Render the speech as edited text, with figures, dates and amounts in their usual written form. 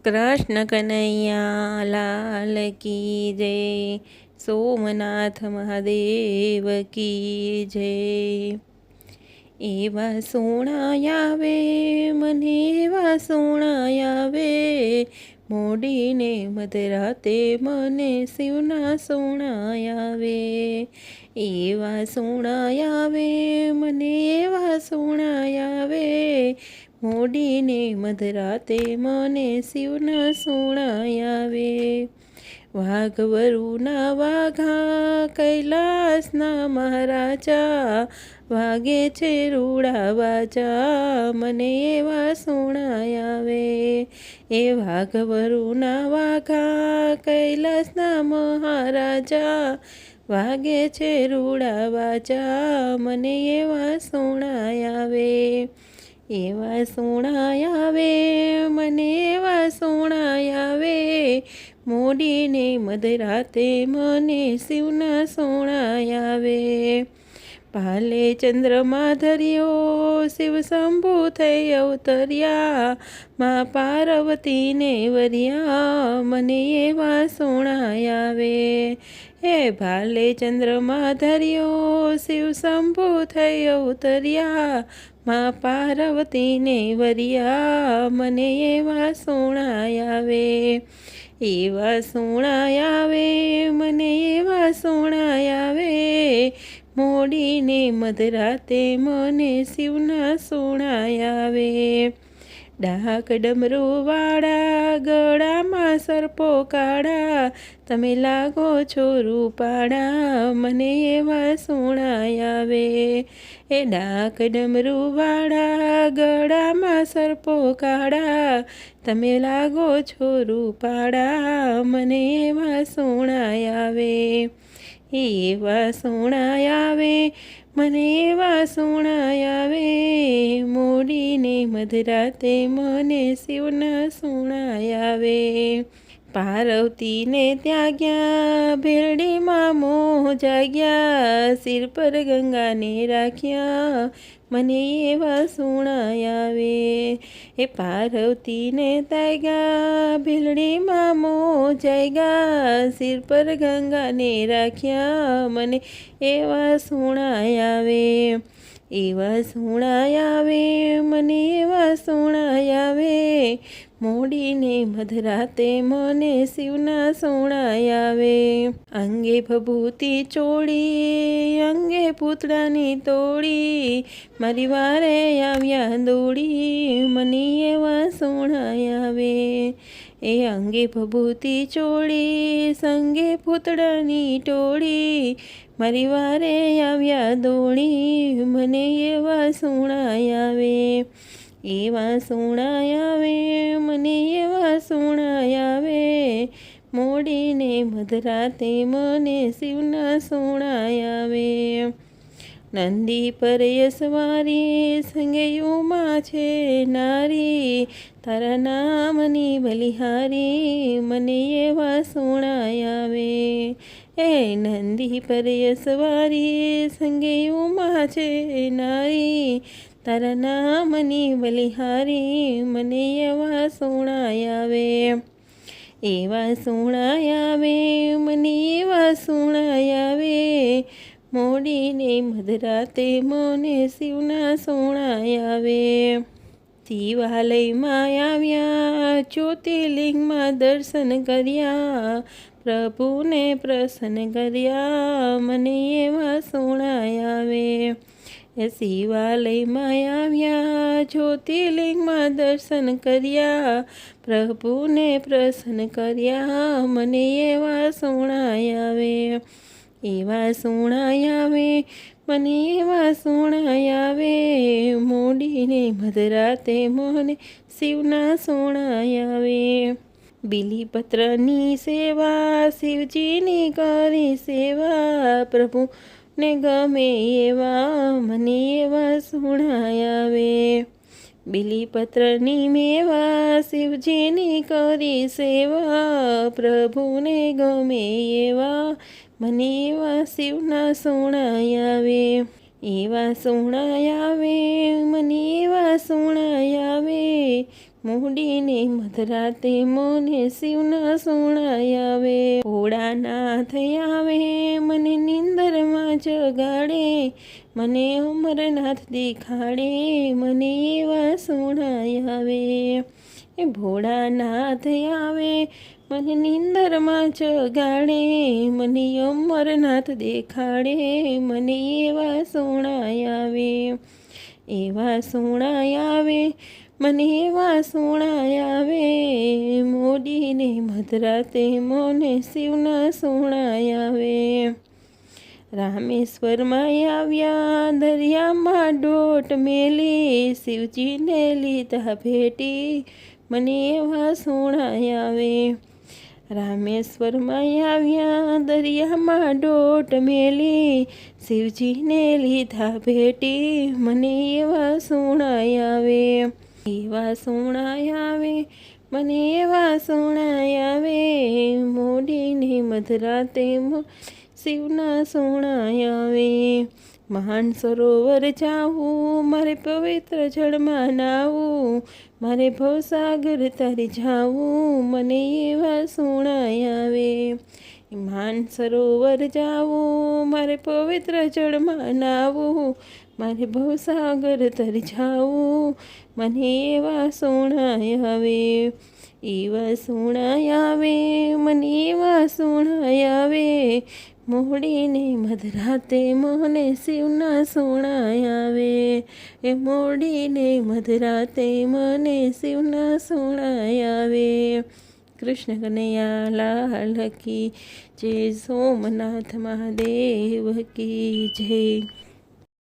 કૃષ્ણ કનૈયા લાલ કી જય, સોમનાથ મહાદેવ કી જય। એવા સોણાયાવે મને એવા સોણાયાવે, મોડીને મધરાતે મને શિવના સોણાયાવે। એવા સોણાયાવે મને એવા સોણાયાવે, મોડીને મધરાતે મને શિવના સોણાયાવે। વાઘવરુના વાઘા કૈલાસના મહારાજા, વાગે છે રૂડા વાજા મને એવા સોણાયાવે। એ વાઘવરુના વાઘા કૈલાસના મહારાજા, વાગે છે રૂડા વાજા મને એવા સોણાયાવે। એવા સોણાયાવે મને એવા સોણાયાવે, મોડીને મધરાતે મને શિવના સોણાયાવે। ભાલે ચંદ્રમાં ધર્યો શિવ શંભુ થઈ અવતર્યા, માં પાર્વતીને વર્યા મને એવા સોણાયાવે। હે ભાલે ચંદ્રમાં ધર્યો શિવ શંભુ થઈ અવતર્યા, માં પાર્વતીને વર્યા મને એવા સોણાયાવે। એવા સોણાયાવે મને એવા સોણાયાવે, મોડીને મધરાતે મને શિવના સોણાયાવે। ડાક ડમરુવાળા ગળામાં સર્પો કાળા, તમે લાગો છો રૂપાળા મને એવા સોણાયાવે। એ ડાક ડમરુવાળા ગળામાં સર્પો કાળા, તમે લાગો છો રૂપાળા મને એવા સોણાયાવે। એવા સોણાયાવે મને એવા સોણાયાવે, મોડીને મધરાતે મને શિવના સોણાયાવે। પાર્વતીને ત્યાગ્યા ભેરડીમાં મોહ જાગ્યા, સિર પર ગંગાને રાખ્યા મને એવા સોણાયાવે। એ પાર્વતીને ત્યાગ્યા ભેરડીમાં મોહ જાગ્યા, સિર પર ગંગાને રાખ્યા મને એવા સોણાયાવે। એવા સોણાયાવે મને એવા સોણાયાવે, મોડીને મધરાતે મને શિવના સોણાયાવે। અંગે ભભૂતિ ચોળી અંગે પૂતળાની તોડી, મારી વારે આવ્યા દોડી મને એવા સોણાયાવે। એ અંગે ભભૂતિ ચોળી સંગે પૂતળાની ટોળી, મારી વારે આવ્યા દોડી મને એવા સોણાયાવે। એવા સોણાયાવે મને એવા સોણાયાવે, મોડીને મધરાતે મને શિવના સોણાયાવે। નંદી પર યસવારી સંગે ઉમા છે નારી, તારા નામની બલિહારી મને એવા સોણાયાવે। એ નંદી પર યસવારી સંગે ઉમા છે નારી, તારા નામની બલિહારી મને એવા સોણાયાવે। એવા સોણાયાવે મને એવા સોણાયાવે, મોડીને મધરાતે મને શિવના સોણાયાવે। શિવાલયમાં આવ્યા જ્યોતિર્લિંગમાં દર્શન કર્યા, પ્રભુને પ્રસન્ન કર્યા મને એવા સોણાયાવે। એ શિવાલયમાં આવ્યા જ્યોતિર્લિંગમાં દર્શન કર્યા, પ્રભુને પ્રસન્ન કર્યા મને એવા સોણાયાવે। એવા સોણાયાવે મને એવા સોણાયાવે, મોડીને મધરાતે મને શિવના સોણાયાવે। બીલીપત્રની સેવા શિવજીની કરી સેવા, પ્રભુ ને ગમે એવા મને એવા સોણાયાવે। બીલીપત્રની મેવા શિવજીની કરી સેવા, પ્રભુને ગમે એવા મને એવા શિવના સોણાયાવે। એવા સોણાયાવે મને એવા સોણાયાવે, મોડીને મધરાતે મને શિવના સુણાય આવે. ભોળાનાથ આવે મને નિંદરમાં જગાડે, મને અમરનાથ દેખાડે, મને એવા સુણાય આવે. એ ભોળાનાથ આવે મને નિંદરમાં જગાડે, મને અમરનાથ દેખાડે, મને એવા સુણાય આવે. એવા સુણાય આવે મને એવા સુણાય આવે, મોડીને મધરાતે મને શિવના સુણાય આવે. રામેશ્વરમાં આવ્યા દરિયામાં દોટ મેલી, શિવજીને લીધા ભેટી, મને એવા સુણાય આવે. રામેશ્વરમાં આવ્યા દરિયામાં દોટ મેલી, શિવજીને લીધા ભેટી, મને એવા સુણાય આવે. એવા સુણાય આવે મને એવા સુણાય આવે, મોડીને મધરાતે શિવના સુણાય આવે. મહાન સરોવર જાવું મારે પવિત્ર જળમાં નાવું, મારે ભવસાગર તારી જાવું, મને એવા સુણાય આવે. મહાન સરોવર જાવું મારે પવિત્ર જળમાં નાવું, મારે ભવસાગર તારી જાવું, મને એવા સુણાય આવે. એવા સુણાય આવે મને એવા સુણાય આવે, મોડીને મધરાતે મને શિવના સુણાય આવે. એ મોડીને મધરાતે મને શિવના સુણાય આવે. કૃષ્ણ કનૈયા લાલ કી જય, સોમનાથ મહાદેવ કી જય.